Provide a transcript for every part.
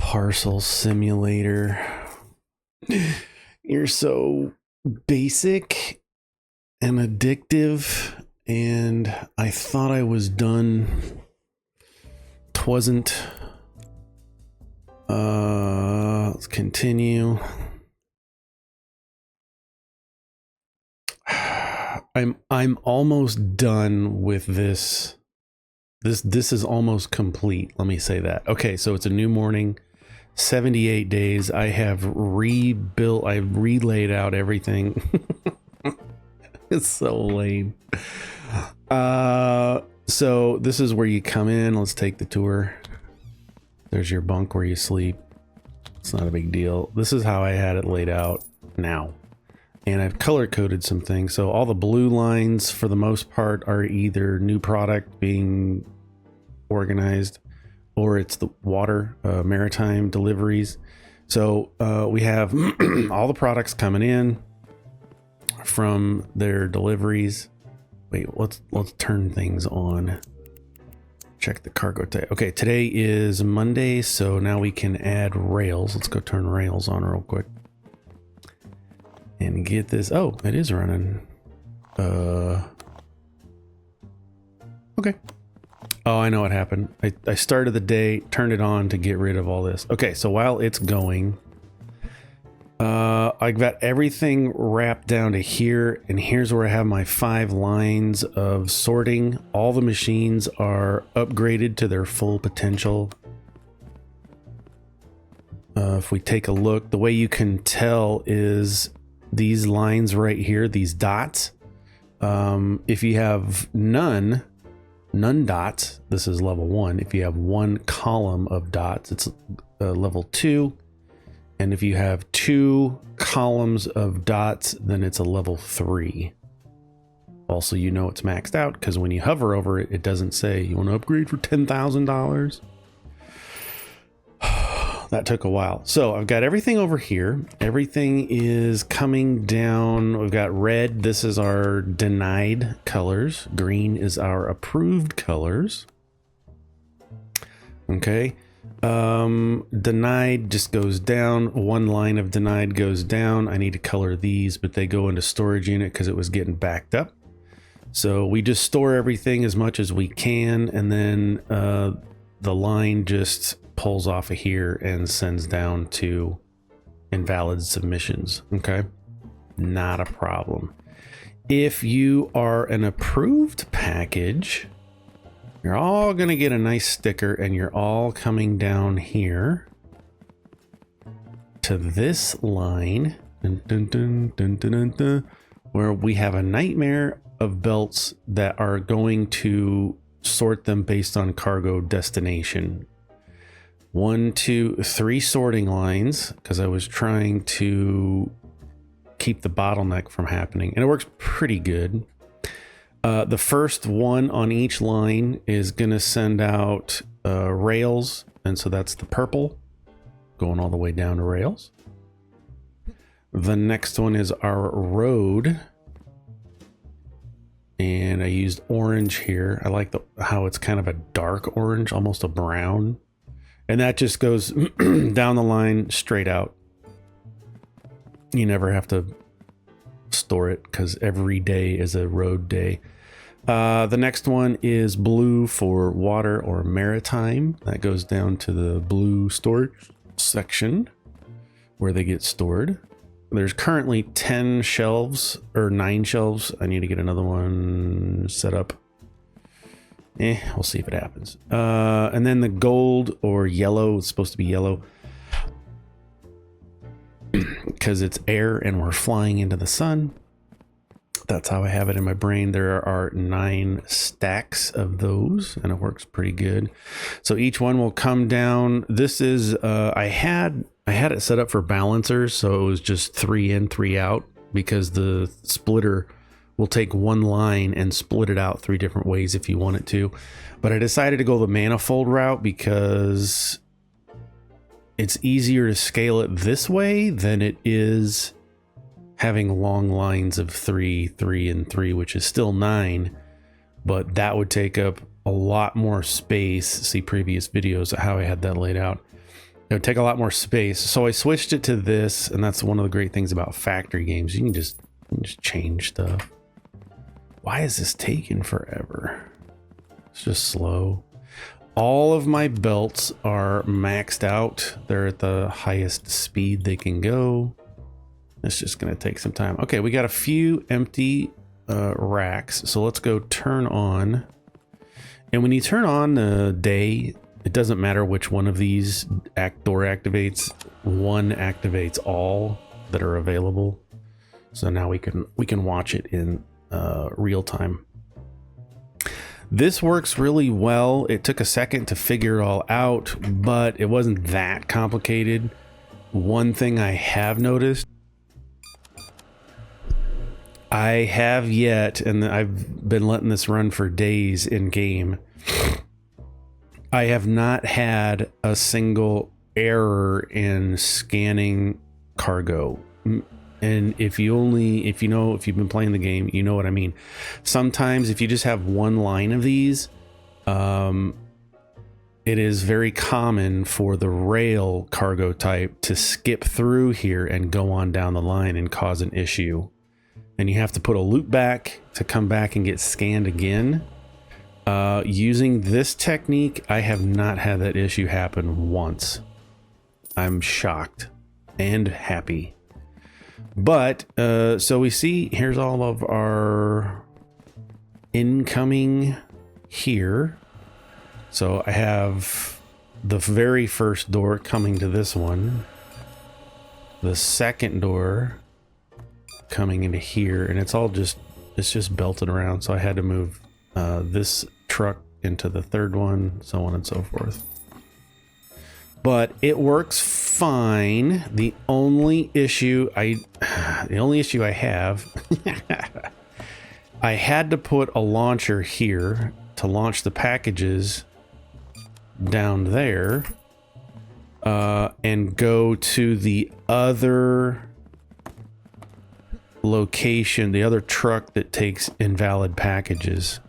Parcel simulator. You're so basic and addictive, and I thought I was done. Twasn't. Let's continue. I'm almost done with this. This is almost complete. Let me say that. Okay, so it's a new morning. 78 days. I have rebuilt. I relayed out everything. It's so lame. So this is where you come in. Let's take the tour. There's your bunk where you sleep. It's not a big deal. This is how I had it laid out now. And I've color coded some things. So all the blue lines for the most part are either new product being organized, or it's the water maritime deliveries. So we have all the products coming in from their deliveries. Wait, let's turn things on. Check the cargo type. Okay, today is Monday, so now we can add rails. Let's go turn rails on real quick and get this. Oh, it is running. Okay. Oh, I know what happened. I started the day, turned it on to get rid of all this. Okay, so while it's going, I got everything wrapped down to here, and here's where I have my 5 lines of sorting. All the machines are upgraded to their full potential. If we take a look, the way you can tell is these lines right here, these dots. If you have none dots, this is level 1. If you have 1 column of dots, it's level 2. And if you have 2 columns of dots, then it's a level 3. Also, you know it's maxed out because when you hover over it, it doesn't say you want to upgrade for $10,000. That took a while. So I've got everything over here. Everything is coming down. We've got red. This is our denied colors. Green is our approved colors. Okay. Denied just goes down. 1 line of denied goes down. I need to color these, but they go into storage unit because it was getting backed up. So we just store everything as much as we can, and then the line just pulls off of here and sends down to invalid submissions. Okay, not a problem. If you are an approved package, you're all gonna get a nice sticker, and you're all coming down here to this line, dun, dun, dun, dun, dun, dun, dun, where we have a nightmare of belts that are going to sort them based on cargo destination. 1, 2, 3 sorting lines, because I was trying to keep the bottleneck from happening, and it works pretty good. The first one on each line is going to send out rails, and so that's the purple going all the way down to rails. The next one is our road, and I used orange here. I like how it's kind of a dark orange, almost a brown. And that just goes down the line straight out. You never have to store it because every day is a road day. The next one is blue for water or maritime. That goes down to the blue storage section where they get stored. There's currently 10 shelves or 9 shelves. I need to get another one set up. We'll see if it happens. And then the gold or yellow, it's supposed to be yellow because it's air and we're flying into the sun. That's how I have it in my brain. There are 9 stacks of those, and it works pretty good. So each one will come down. This is I had it set up for balancers, so it was just 3 in, 3 out, because the splitter will take 1 line and split it out 3 different ways if you want it to. But I decided to go the manifold route because it's easier to scale it this way than it is having long lines of 3, 3, and 3, which is still 9, but that would take up a lot more space. See previous videos of how I had that laid out. It would take a lot more space. So I switched it to this, and that's one of the great things about factory games. You can just change stuff. Why is this taking forever? It's just slow. All of my belts are maxed out. They're at the highest speed they can go. It's just going to take some time. Okay, we got a few empty racks. So let's go turn on. And when you turn on the day, it doesn't matter which one of these door activates. One activates all that are available. So now we can watch it in real time. This works really well. It took a second to figure it all out, but it wasn't that complicated. One thing I have noticed, I have yet, and I've been letting this run for days in game, I have not had a single error in scanning cargo. And if you've been playing the game, you know what I mean. Sometimes if you just have one line of these, it is very common for the rail cargo type to skip through here and go on down the line and cause an issue. And you have to put a loop back to come back and get scanned again. Using this technique, I have not had that issue happen once. I'm shocked and happy. But, so we see, here's all of our incoming here. So I have the very first door coming to this one. The second door coming into here, and it's just belted around. So I had to move this truck into the third one, so on and so forth. But it works fine. The only issue I have, I had to put a launcher here to launch the packages down there, and go to the other location, the other truck that takes invalid packages,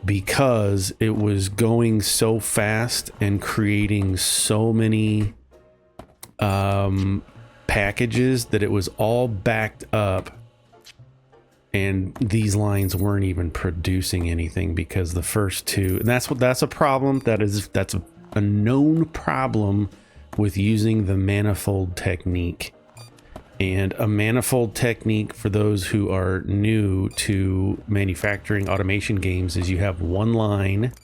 because it was going so fast and creating so many packages that it was all backed up, and these lines weren't even producing anything because the first two, and that's a problem. That's a known problem with using the manifold technique. And a manifold technique, for those who are new to manufacturing automation games, is you have one line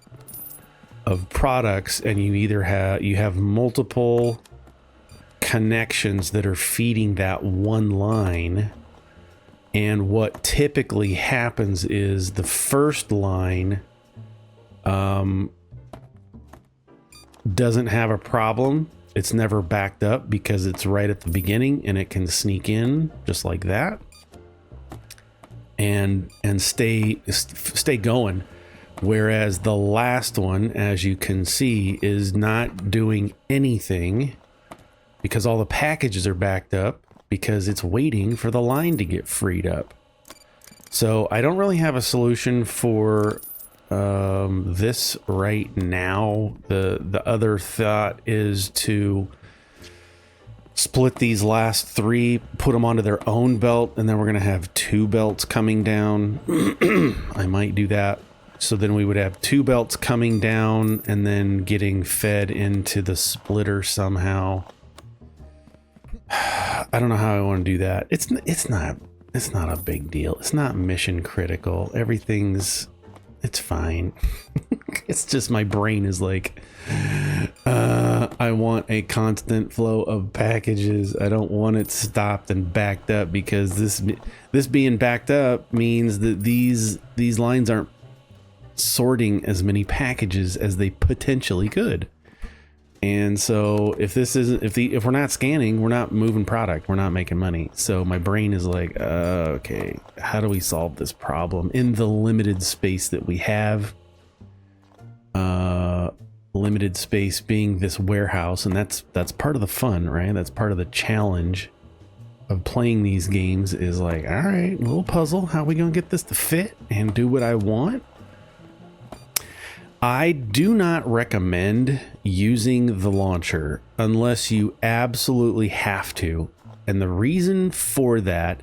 of products, and you have multiple connections that are feeding that one line. And what typically happens is the first line doesn't have a problem. It's never backed up because it's right at the beginning, and it can sneak in just like that and stay going. Whereas the last one, as you can see, is not doing anything because all the packages are backed up because it's waiting for the line to get freed up. So I don't really have a solution for this right now. The other thought is to split these last three, put them onto their own belt, and then we're gonna have two belts coming down. I might do that. So then we would have two belts coming down and then getting fed into the splitter somehow. I don't know how I want to do that. It's not a big deal. It's not mission critical. It's fine. It's just my brain is like, I want a constant flow of packages. I don't want it stopped and backed up, because this being backed up means that these lines aren't sorting as many packages as they potentially could. And so if we're not scanning, we're not moving product, we're not making money. So my brain is like, okay, how do we solve this problem in the limited space that we have? Limited space being this warehouse, and that's part of the fun, right? That's part of the challenge of playing these games, is like, all right, little puzzle, how are we gonna get this to fit and do what I want? I do not recommend using the launcher unless you absolutely have to. And the reason for that,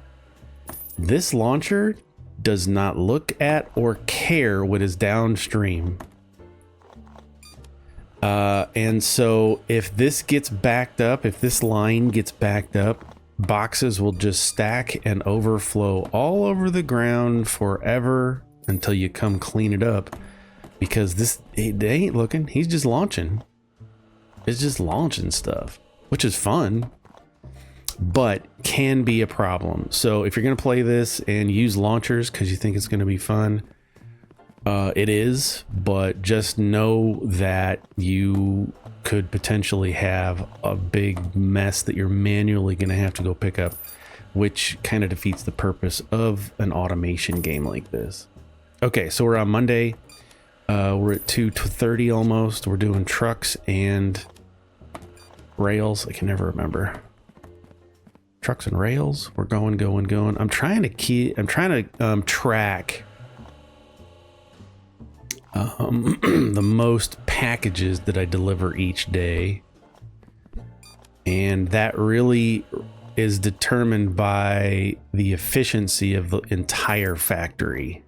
this launcher does not look at or care what is downstream. And so if this gets backed up, if this line gets backed up, boxes will just stack and overflow all over the ground forever until you come clean it up. Because they ain't looking, he's just launching. It's just launching stuff, which is fun, but can be a problem. So if you're going to play this and use launchers because you think it's going to be fun, it is, but just know that you could potentially have a big mess that you're manually going to have to go pick up, which kind of defeats the purpose of an automation game like this. Okay, so we're on Monday. We're at 2:30 almost. We're doing trucks and rails. I can never remember. Trucks and rails. We're going. I'm trying to track the most packages that I deliver each day, and that really is determined by the efficiency of the entire factory.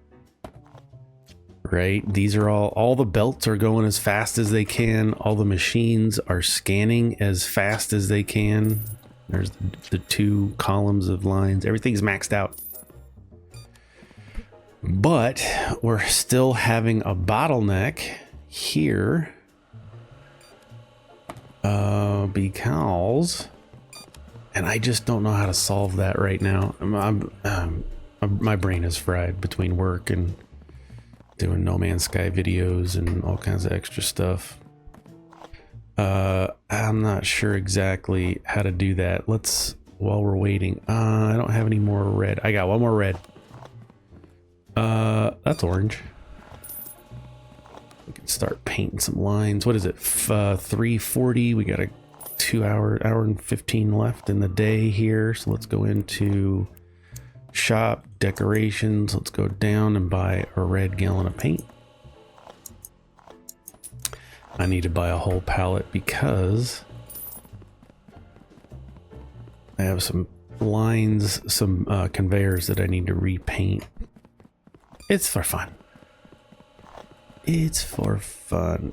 Right, these are all the belts are going as fast as they can, all the machines are scanning as fast as they can. There's the 2 columns of lines, everything's maxed out. But we're still having a bottleneck here because, and I just don't know how to solve that right now. My brain is fried between work and doing No Man's Sky videos and all kinds of extra stuff. I'm not sure exactly how to do that. While we're waiting, I don't have any more red. I got one more red. That's orange. We can start painting some lines. What is it? 3:40. We got a 2 hour and 15 left in the day here. So let's go into shop decorations. Let's go down and buy a red gallon of paint. I need to buy a whole pallet because I have some lines, some conveyors that I need to repaint. It's for fun. It's for fun.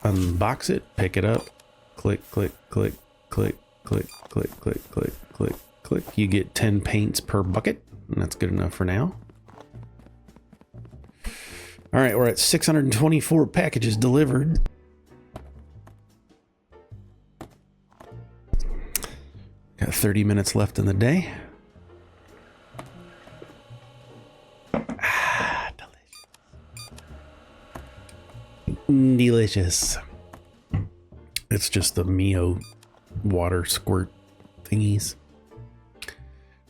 Unbox it, pick it up, click, click, click, click, click, click, click, click, click, click. You get 10 paints per bucket, and that's good enough for now. All right, we're at 624 packages delivered. Got 30 minutes left in the day. Delicious. It's just the Mio water squirt thingies.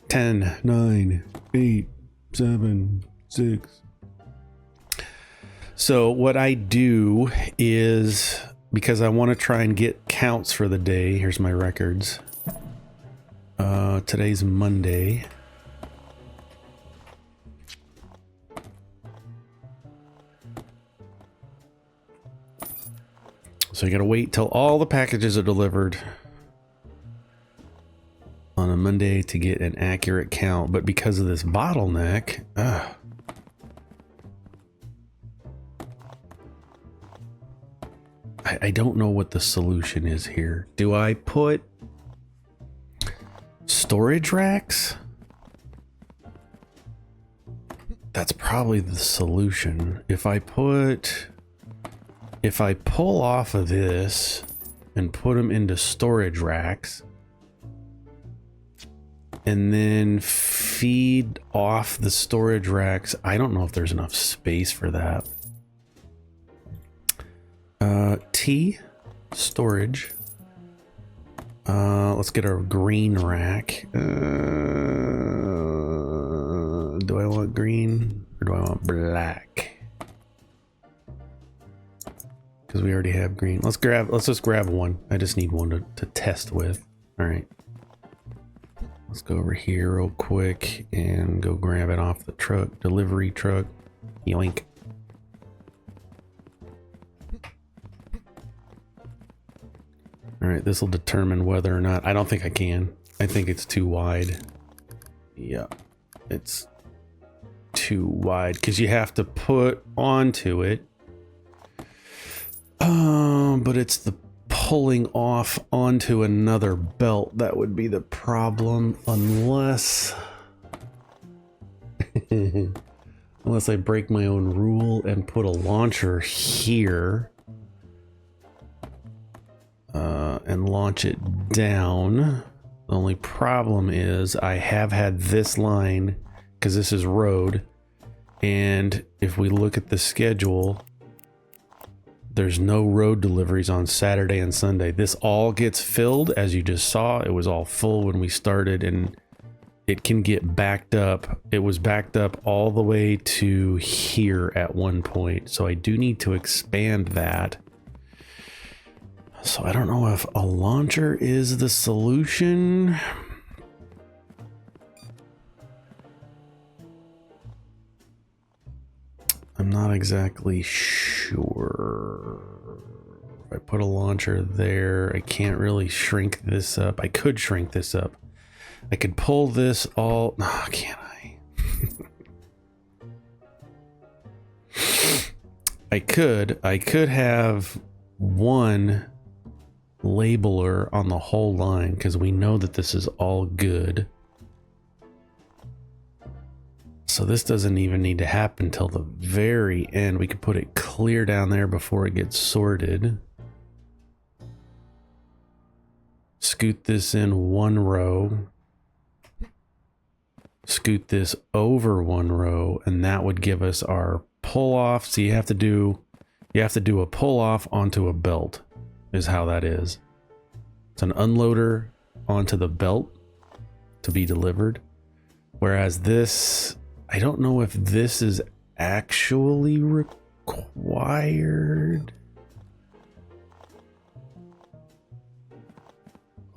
10, 9, 8, 7, 6. So what I do is, because I want to try and get counts for the day, here's my records. Today's Monday. So you gotta wait till all the packages are delivered on a Monday to get an accurate count. But because of this bottleneck, I don't know what the solution is here. Do I put storage racks? That's probably the solution. If I pull off of this and put them into storage racks and then feed off the storage racks, I don't know if there's enough space for that. T storage. Let's get our green rack. Do I want green or do I want black? Because we already have green. Let's just grab one. I just need one to test with. All right. Let's go over here real quick and go grab it off the truck, delivery truck. Yoink. All right, this will determine whether or not... I don't think I can. I think it's too wide. Yeah, it's too wide because you have to put onto it. But it's the pulling off onto another belt that would be the problem, unless... unless I break my own rule and put a launcher here. And launch it down. The only problem is I have had this line, because this is road, and if we look at the schedule, there's no road deliveries on Saturday and Sunday. This all gets filled, as you just saw. It was all full when we started, and it can get backed up. It was backed up all the way to here at one point, so I do need to expand that. So I don't know if a launcher is the solution. I'm not exactly sure. If I put a launcher there, I can't really shrink this up. I could shrink this up. I could pull this all... Oh, can't I? I could have one labeler on the whole line because we know that this is all good. So this doesn't even need to happen till the very end. We could put it clear down there before it gets sorted. Scoot this in one row. Scoot this over one row, and that would give us our pull off. So you have to do a pull off onto a belt is how that is. It's an unloader onto the belt to be delivered. Whereas this, I don't know if this is actually required.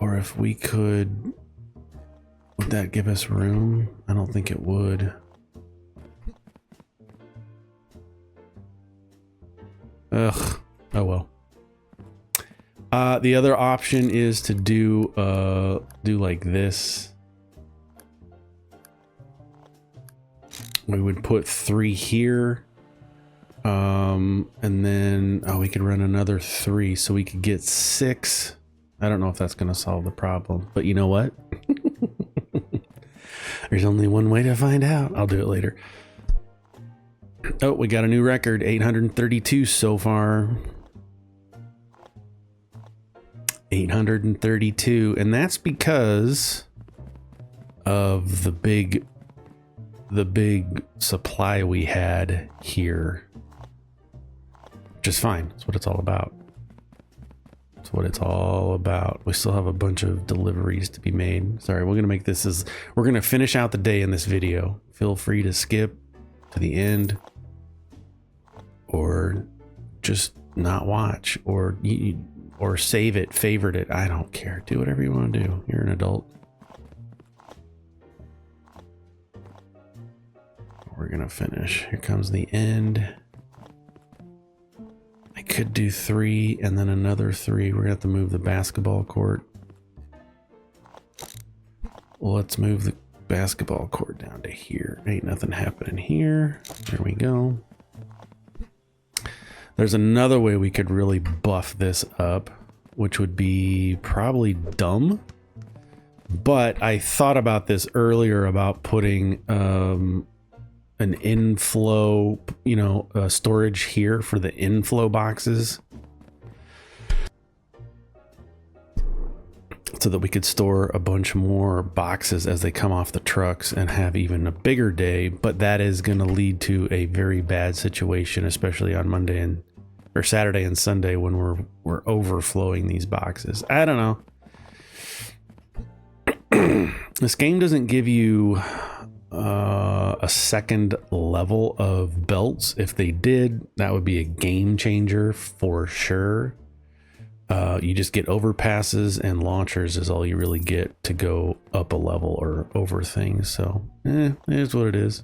Or if we could, would that give us room? I don't think it would. Ugh, oh well. The other option is to do like this. We would put 3 here. And then, we could run another 3, so we could get 6. I don't know if that's going to solve the problem, but you know what? There's only one way to find out. I'll do it later. Oh, we got a new record, 832 so far. 832, and that's because of the big supply we had here. Which is fine. That's what it's all about. That's what it's all about. We still have a bunch of deliveries to be made. Sorry, we're gonna finish out the day in this video. Feel free to skip to the end, or just not watch, or save it, favorite it. I don't care. Do whatever you want to do. You're an adult. We're gonna finish. Here comes the end. I could do 3 and then another 3. We're gonna have to move the basketball court. Well, let's move the basketball court down to here. Ain't nothing happening here. There we go. There's another way we could really buff this up, which would be probably dumb. But I thought about this earlier about putting an inflow, storage here for the inflow boxes, so that we could store a bunch more boxes as they come off the trucks and have even a bigger day. But that is going to lead to a very bad situation, especially on Monday or Saturday and Sunday when we're overflowing these boxes. I don't know. This game doesn't give you a second level of belts. If they did, that would be a game changer for sure. You just get overpasses, and launchers is all you really get to go up a level or over things. So it is what it is.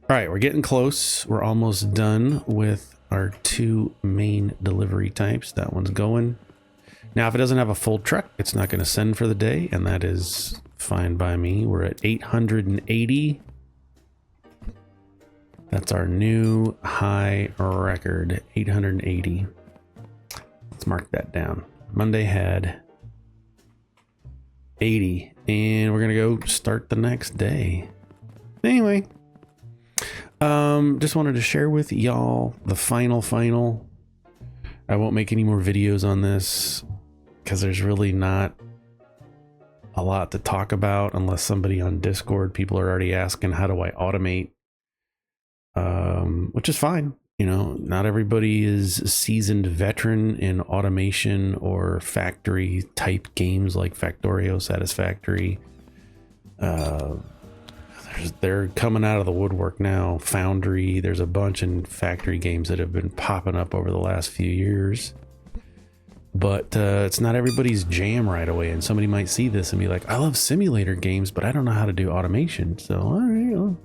All right, we're getting close. We're almost done with our 2 main delivery types. That one's going. Now, if it doesn't have a full truck, it's not going to send for the day, and that is fine by me. We're at 880. That's our new high record, 880. Let's mark that down. Monday had 80, and we're going to go start the next day. Anyway, just wanted to share with y'all the final. I won't make any more videos on this because there's really not a lot to talk about unless somebody on Discord, people are already asking, how do I automate? Which is fine. You know, not everybody is a seasoned veteran in automation or factory type games like Factorio, Satisfactory. They're coming out of the woodwork now. Foundry, there's a bunch in factory games that have been popping up over the last few years. But it's not everybody's jam right away. And somebody might see this and be like, I love simulator games, but I don't know how to do automation. So, all right, well,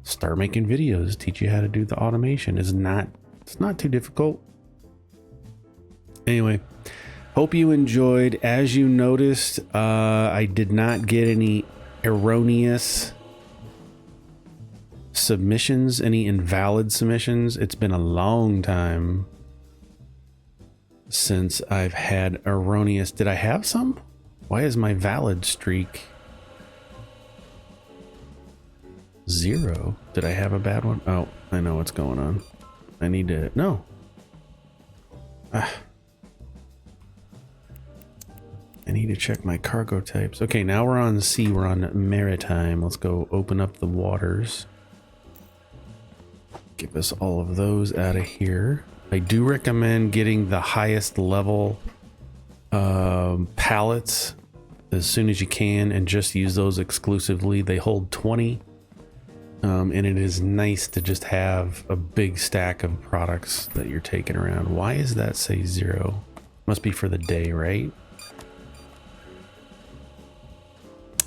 start making videos, teach you how to do the automation. It's not too difficult. Anyway, hope you enjoyed. As you noticed, I did not get any erroneous submissions, any invalid submissions. It's been a long time since I've had erroneous. Did I have some? Why is my valid streak 0? Did I have a bad one? Oh, I know what's going on. I need to, no. I need to check my cargo types. Okay, now we're on sea, we're on maritime. Let's go open up the waters. Give us all of those out of here. I do recommend getting the highest level pallets as soon as you can and just use those exclusively. They hold 20. And it is nice to just have a big stack of products that you're taking around. Why does that say 0? Must be for the day, right?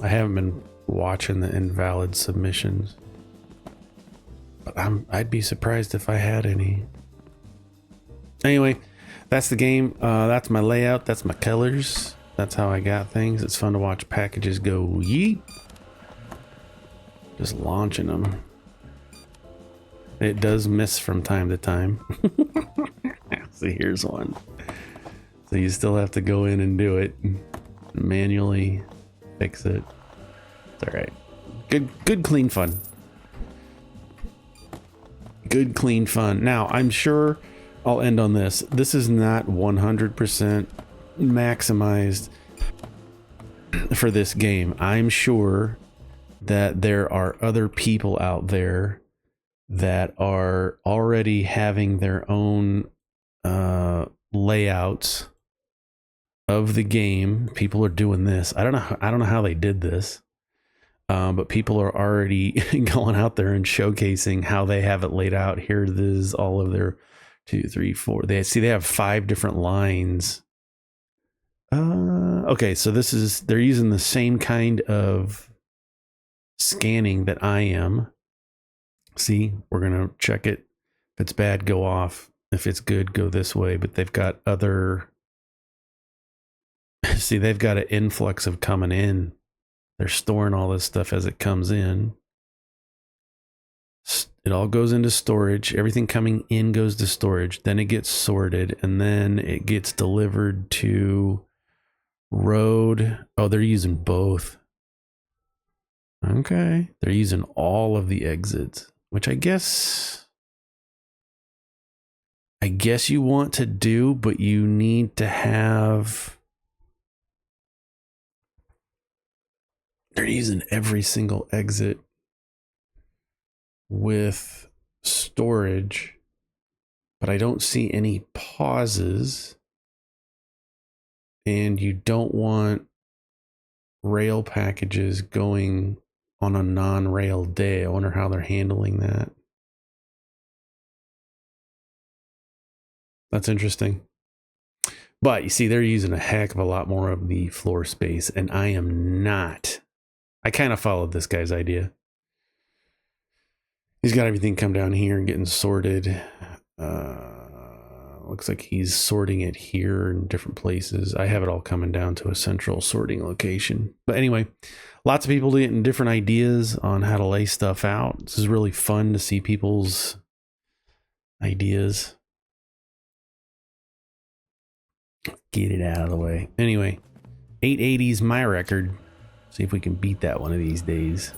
I haven't been watching the invalid submissions, but I'd be surprised if I had any. Anyway, that's the game. That's my layout. That's my colors. That's how I got things. It's fun to watch packages go yeet. Just launching them. It does miss from time to time. See, here's one. So you still have to go in and do it. Manually fix it. It's all right. Good, clean fun. Good, clean fun. Now, I'm sure I'll end on this. This is not 100% maximized for this game. I'm sure that there are other people out there that are already having their own layouts of the game. People are doing this. I don't know how they did this, but people are already going out there and showcasing how they have it laid out. Here it is, all of their 2, 3, 4. They have 5 different lines. Okay, so they're using the same kind of scanning that I am. See, we're gonna check it. If it's bad, go off. If it's good, go this way. But they've got other. See, they've got an influx of coming in. They're storing all this stuff as it comes in. It all goes into storage. Everything coming in goes to storage. Then it gets sorted, and then it gets delivered to road. Oh, they're using both. Okay, they're using all of the exits, which I guess you want to do, but you need to have. They're using every single exit with storage, but I don't see any pauses, and you don't want rail packages going on a non-rail day. I wonder how they're handling that. That's interesting. But you see, they're using a heck of a lot more of the floor space, and I am not. I kind of followed this guy's idea. He's got everything come down here and getting sorted. Looks like he's sorting it here in different places. I have it all coming down to a central sorting location. But anyway, lots of people getting different ideas on how to lay stuff out. This is really fun to see people's ideas. Get it out of the way. Anyway, 880 is my record. See if we can beat that one of these days.